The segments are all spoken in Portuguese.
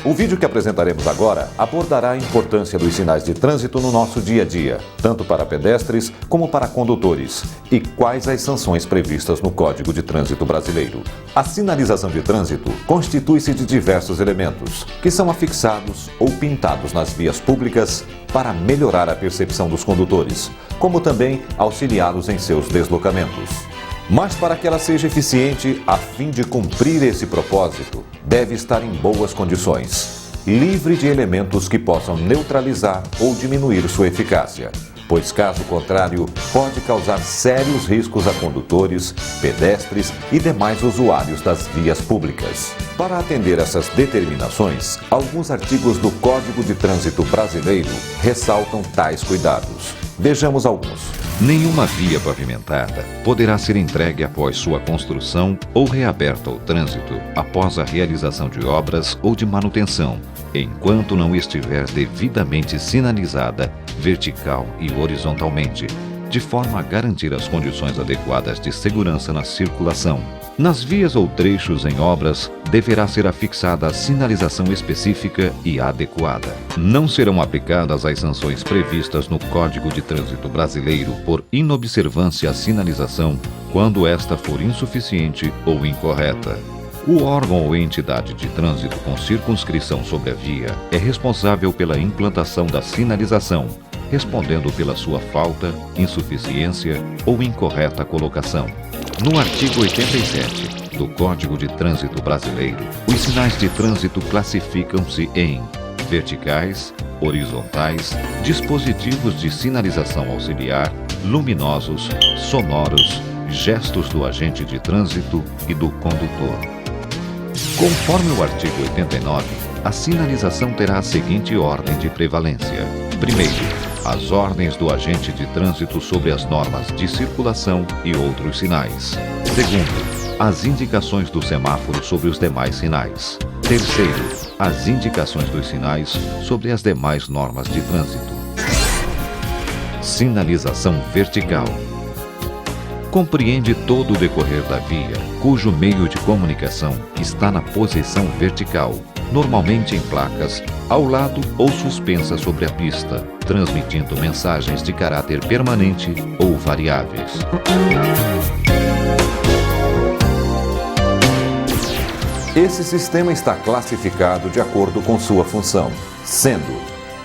O vídeo que apresentaremos agora abordará a importância dos sinais de trânsito no nosso dia a dia, tanto para pedestres como para condutores, e quais as sanções previstas no Código de Trânsito Brasileiro. A sinalização de trânsito constitui-se de diversos elementos, que são afixados ou pintados nas vias públicas para melhorar a percepção dos condutores, como também auxiliá-los em seus deslocamentos. Mas para que ela seja eficiente, a fim de cumprir esse propósito, deve estar em boas condições, livre de elementos que possam neutralizar ou diminuir sua eficácia, pois caso contrário, pode causar sérios riscos a condutores, pedestres e demais usuários das vias públicas. Para atender essas determinações, alguns artigos do Código de Trânsito Brasileiro ressaltam tais cuidados. Vejamos alguns. Nenhuma via pavimentada poderá ser entregue após sua construção ou reaberta ao trânsito após a realização de obras ou de manutenção, enquanto não estiver devidamente sinalizada vertical e horizontalmente, de forma a garantir as condições adequadas de segurança na circulação. Nas vias ou trechos em obras, deverá ser afixada a sinalização específica e adequada. Não serão aplicadas as sanções previstas no Código de Trânsito Brasileiro por inobservância à sinalização quando esta for insuficiente ou incorreta. O órgão ou entidade de trânsito com circunscrição sobre a via é responsável pela implantação da sinalização, respondendo pela sua falta, insuficiência ou incorreta colocação. No artigo 87 do Código de Trânsito Brasileiro, os sinais de trânsito classificam-se em verticais, horizontais, dispositivos de sinalização auxiliar, luminosos, sonoros, gestos do agente de trânsito e do condutor. Conforme o artigo 89, a sinalização terá a seguinte ordem de prevalência. Primeiro, as ordens do agente de trânsito sobre as normas de circulação e outros sinais. Segundo, as indicações do semáforo sobre os demais sinais. Terceiro, as indicações dos sinais sobre as demais normas de trânsito. Sinalização vertical. Compreende todo o decorrer da via, cujo meio de comunicação está na posição vertical, normalmente em placas, ao lado ou suspensa sobre a pista, transmitindo mensagens de caráter permanente ou variáveis. Esse sistema está classificado de acordo com sua função, sendo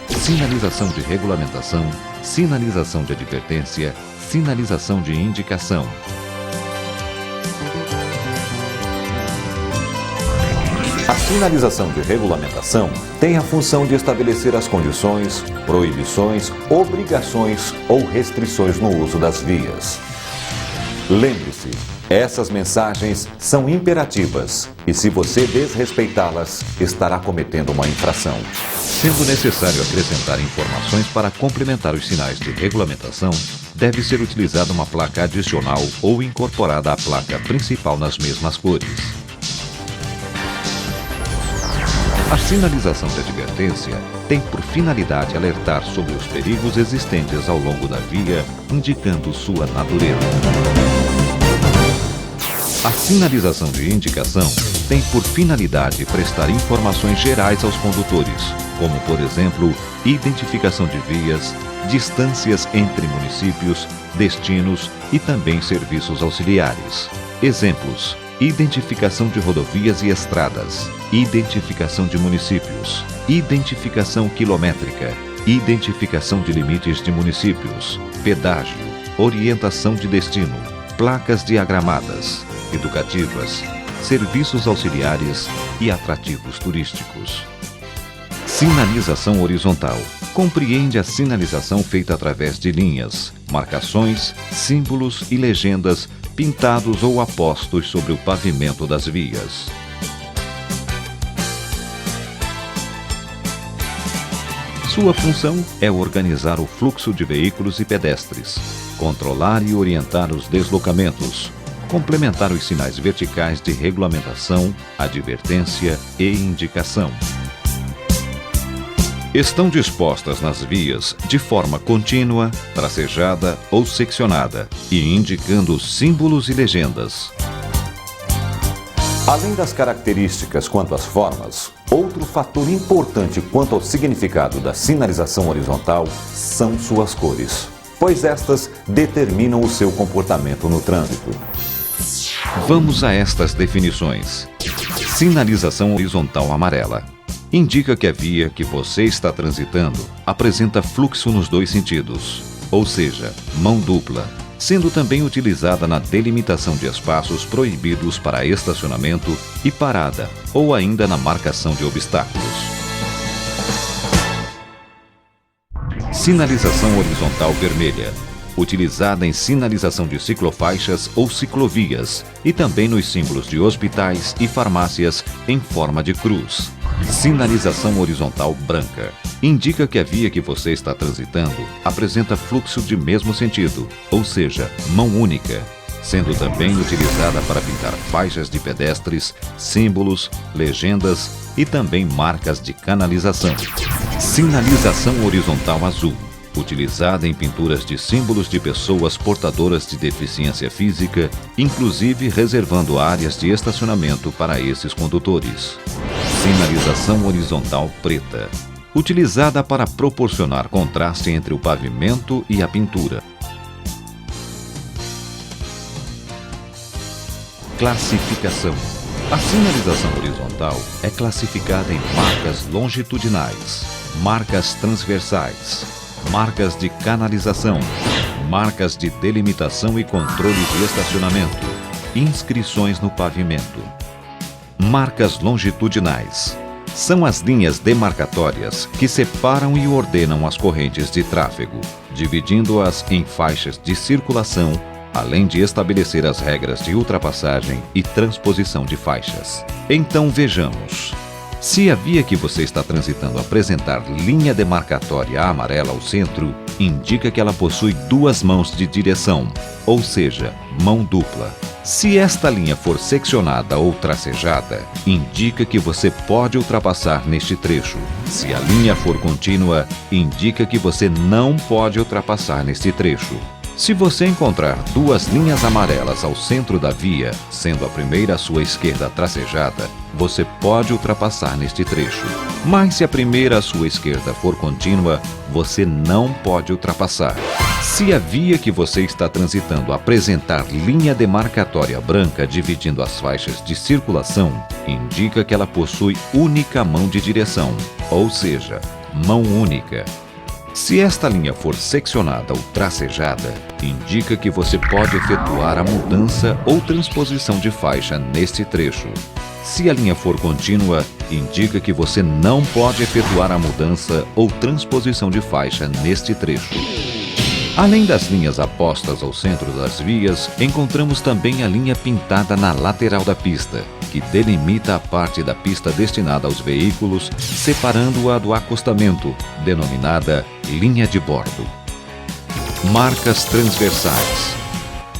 sinalização de regulamentação, sinalização de advertência, sinalização de indicação. A sinalização de regulamentação tem a função de estabelecer as condições, proibições, obrigações ou restrições no uso das vias. Lembre-se, essas mensagens são imperativas e se você desrespeitá-las, estará cometendo uma infração. Sendo necessário acrescentar informações para complementar os sinais de regulamentação, deve ser utilizada uma placa adicional ou incorporada à placa principal nas mesmas cores. A sinalização de advertência tem por finalidade alertar sobre os perigos existentes ao longo da via, indicando sua natureza. A sinalização de indicação tem por finalidade prestar informações gerais aos condutores, como, por exemplo, identificação de vias, distâncias entre municípios, destinos e também serviços auxiliares. Exemplos: identificação de rodovias e estradas, identificação de municípios, identificação quilométrica, identificação de limites de municípios, pedágio, orientação de destino, placas diagramadas, educativas, serviços auxiliares e atrativos turísticos. Sinalização horizontal. Compreende a sinalização feita através de linhas, marcações, símbolos e legendas pintados ou apostos sobre o pavimento das vias. Sua função é organizar o fluxo de veículos e pedestres, controlar e orientar os deslocamentos, complementar os sinais verticais de regulamentação, advertência e indicação. Estão dispostas nas vias de forma contínua, tracejada ou seccionada e indicando símbolos e legendas. Além das características quanto às formas, outro fator importante quanto ao significado da sinalização horizontal são suas cores, pois estas determinam o seu comportamento no trânsito. Vamos a estas definições. Sinalização horizontal amarela. Indica que a via que você está transitando apresenta fluxo nos dois sentidos, ou seja, mão dupla, sendo também utilizada na delimitação de espaços proibidos para estacionamento e parada, ou ainda na marcação de obstáculos. Sinalização horizontal vermelha. Utilizada em sinalização de ciclofaixas ou ciclovias e também nos símbolos de hospitais e farmácias em forma de cruz. Sinalização horizontal branca. Indica que a via que você está transitando apresenta fluxo de mesmo sentido, ou seja, mão única, sendo também utilizada para pintar faixas de pedestres, símbolos, legendas e também marcas de canalização. Sinalização horizontal azul. Utilizada em pinturas de símbolos de pessoas portadoras de deficiência física, inclusive reservando áreas de estacionamento para esses condutores. Sinalização horizontal preta. Utilizada para proporcionar contraste entre o pavimento e a pintura. Classificação. A sinalização horizontal é classificada em marcas longitudinais, marcas transversais, marcas de canalização, marcas de delimitação e controle de estacionamento, inscrições no pavimento. Marcas longitudinais. São as linhas demarcatórias que separam e ordenam as correntes de tráfego, dividindo-as em faixas de circulação, além de estabelecer as regras de ultrapassagem e transposição de faixas. Então vejamos. Se a via que você está transitando apresentar linha demarcatória amarela ao centro, indica que ela possui duas mãos de direção, ou seja, mão dupla. Se esta linha for seccionada ou tracejada, indica que você pode ultrapassar neste trecho. Se a linha for contínua, indica que você não pode ultrapassar neste trecho. Se você encontrar duas linhas amarelas ao centro da via, sendo a primeira à sua esquerda tracejada, você pode ultrapassar neste trecho. Mas se a primeira à sua esquerda for contínua, você não pode ultrapassar. Se a via que você está transitando apresentar linha demarcatória branca dividindo as faixas de circulação, indica que ela possui única mão de direção, ou seja, mão única. Se esta linha for seccionada ou tracejada, indica que você pode efetuar a mudança ou transposição de faixa neste trecho. Se a linha for contínua, indica que você não pode efetuar a mudança ou transposição de faixa neste trecho. Além das linhas apostas ao centro das vias, encontramos também a linha pintada na lateral da pista, que delimita a parte da pista destinada aos veículos, separando-a do acostamento, denominada linha de bordo. Marcas transversais.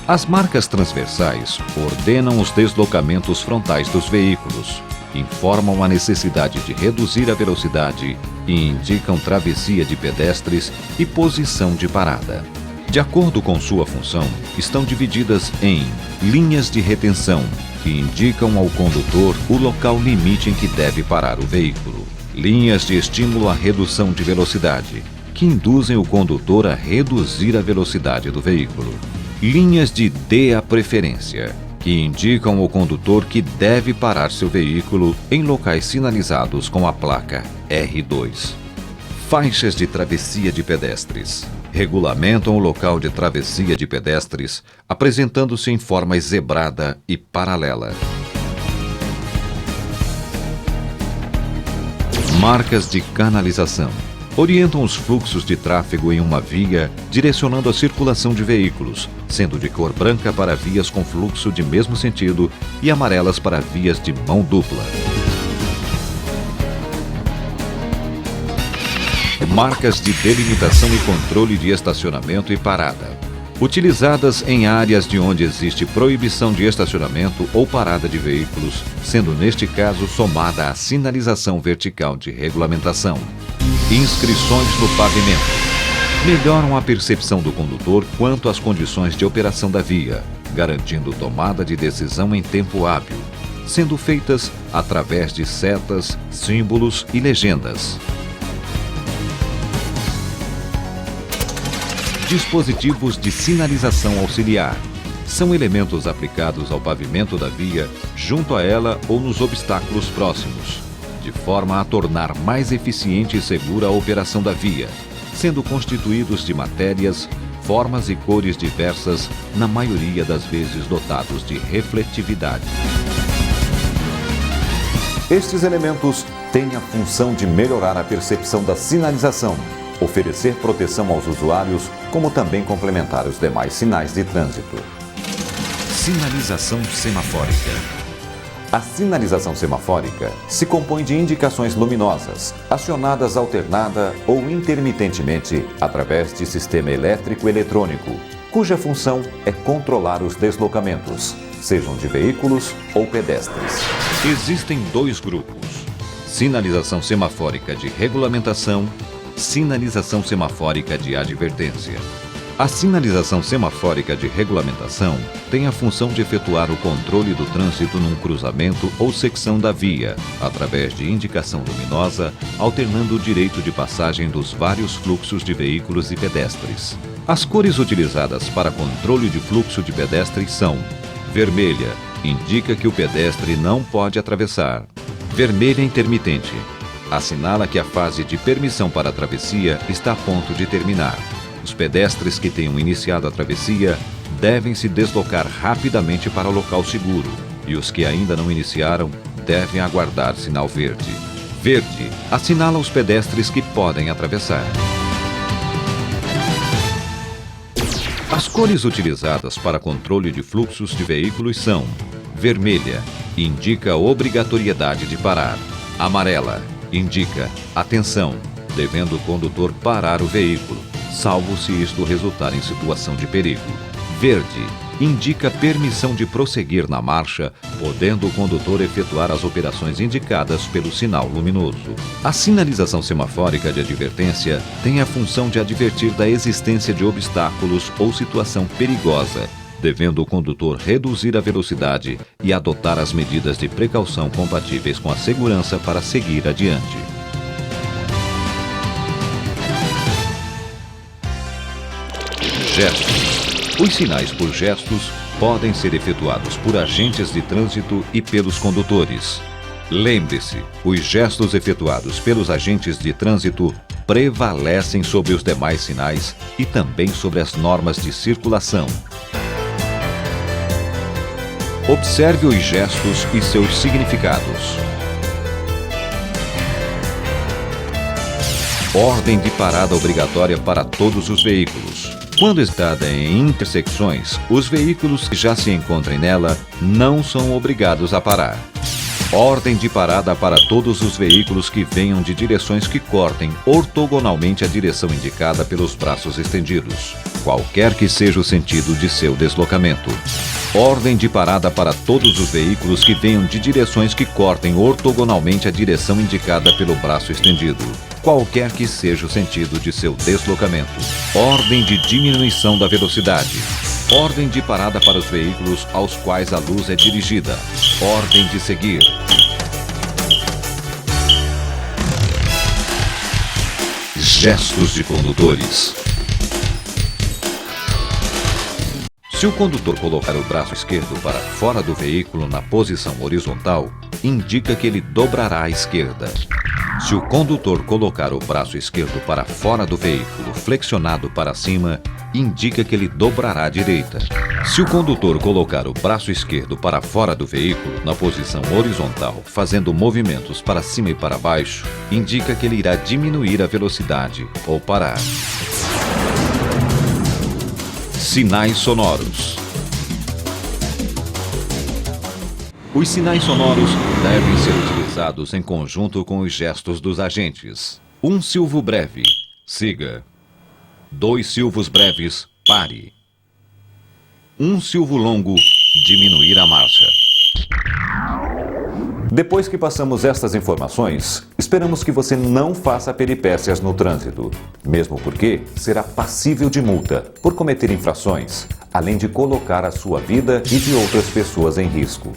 As marcas transversais ordenam os deslocamentos frontais dos veículos, informam a necessidade de reduzir a velocidade e indicam travessia de pedestres e posição de parada. De acordo com sua função, estão divididas em linhas de retenção, que indicam ao condutor o local limite em que deve parar o veículo. Linhas de estímulo à redução de velocidade, que induzem o condutor a reduzir a velocidade do veículo. Linhas de dê a preferência, que indicam ao condutor que deve parar seu veículo em locais sinalizados com a placa R2. Faixas de travessia de pedestres. Regulamentam o local de travessia de pedestres, apresentando-se em forma zebrada e paralela. Marcas de canalização. Orientam os fluxos de tráfego em uma via, direcionando a circulação de veículos, sendo de cor branca para vias com fluxo de mesmo sentido e amarelas para vias de mão dupla. Marcas de delimitação e controle de estacionamento e parada. Utilizadas em áreas de onde existe proibição de estacionamento ou parada de veículos, sendo neste caso somada à sinalização vertical de regulamentação. Inscrições no pavimento. Melhoram a percepção do condutor quanto às condições de operação da via, garantindo tomada de decisão em tempo hábil. sendo feitas através de setas, símbolos e legendas. Dispositivos de sinalização auxiliar. São elementos aplicados ao pavimento da via, junto a ela ou nos obstáculos próximos, de forma a tornar mais eficiente e segura a operação da via, sendo constituídos de matérias, formas e cores diversas, na maioria das vezes dotados de refletividade. Estes elementos têm a função de melhorar a percepção da sinalização, oferecer proteção aos usuários, como também complementar os demais sinais de trânsito. Sinalização semafórica. A sinalização semafórica se compõe de indicações luminosas, acionadas alternada ou intermitentemente através de sistema elétrico-eletrônico, cuja função é controlar os deslocamentos, sejam de veículos ou pedestres. Existem dois grupos: sinalização semafórica de regulamentação, sinalização semafórica de advertência. A sinalização semafórica de regulamentação tem a função de efetuar o controle do trânsito num cruzamento ou secção da via, através de indicação luminosa, alternando o direito de passagem dos vários fluxos de veículos e pedestres. As cores utilizadas para controle de fluxo de pedestres são: vermelha, indica que o pedestre não pode atravessar; vermelha intermitente, assinala que a fase de permissão para a travessia está a ponto de terminar. Os pedestres que tenham iniciado a travessia devem se deslocar rapidamente para o local seguro, e os que ainda não iniciaram devem aguardar sinal verde. Verde assinala os pedestres que podem atravessar. As cores utilizadas para controle de fluxos de veículos são: vermelha, indica a obrigatoriedade de parar; amarela, indica atenção, devendo o condutor parar o veículo, salvo se isto resultar em situação de perigo; verde, indica permissão de prosseguir na marcha, podendo o condutor efetuar as operações indicadas pelo sinal luminoso. A sinalização semafórica de advertência tem a função de advertir da existência de obstáculos ou situação perigosa, devendo o condutor reduzir a velocidade e adotar as medidas de precaução compatíveis com a segurança para seguir adiante. Gestos. Os sinais por gestos podem ser efetuados por agentes de trânsito e pelos condutores. Lembre-se, os gestos efetuados pelos agentes de trânsito prevalecem sobre os demais sinais e também sobre as normas de circulação. Observe os gestos e seus significados. Ordem de parada obrigatória para todos os veículos. Quando está em intersecções, os veículos que já se encontrem nela não são obrigados a parar. Ordem de parada para todos os veículos que venham de direções que cortem ortogonalmente a direção indicada pelos braços estendidos, qualquer que seja o sentido de seu deslocamento. Ordem de parada para todos os veículos que venham de direções que cortem ortogonalmente a direção indicada pelo braço estendido, qualquer que seja o sentido de seu deslocamento. Ordem de diminuição da velocidade. Ordem de parada para os veículos aos quais a luz é dirigida. Ordem de seguir. Gestos de condutores. Se o condutor colocar o braço esquerdo para fora do veículo na posição horizontal, indica que ele dobrará à esquerda. Se o condutor colocar o braço esquerdo para fora do veículo flexionado para cima, indica que ele dobrará à direita. Se o condutor colocar o braço esquerdo para fora do veículo na posição horizontal, fazendo movimentos para cima e para baixo, indica que ele irá diminuir a velocidade ou parar. Sinais sonoros. Os sinais sonoros devem ser utilizados em conjunto com os gestos dos agentes. Um silvo breve, siga. 2 silvos breves, pare. 1 silvo longo, diminuir a marcha. Depois que passamos estas informações, esperamos que você não faça peripécias no trânsito, mesmo porque será passível de multa por cometer infrações, além de colocar a sua vida e de outras pessoas em risco.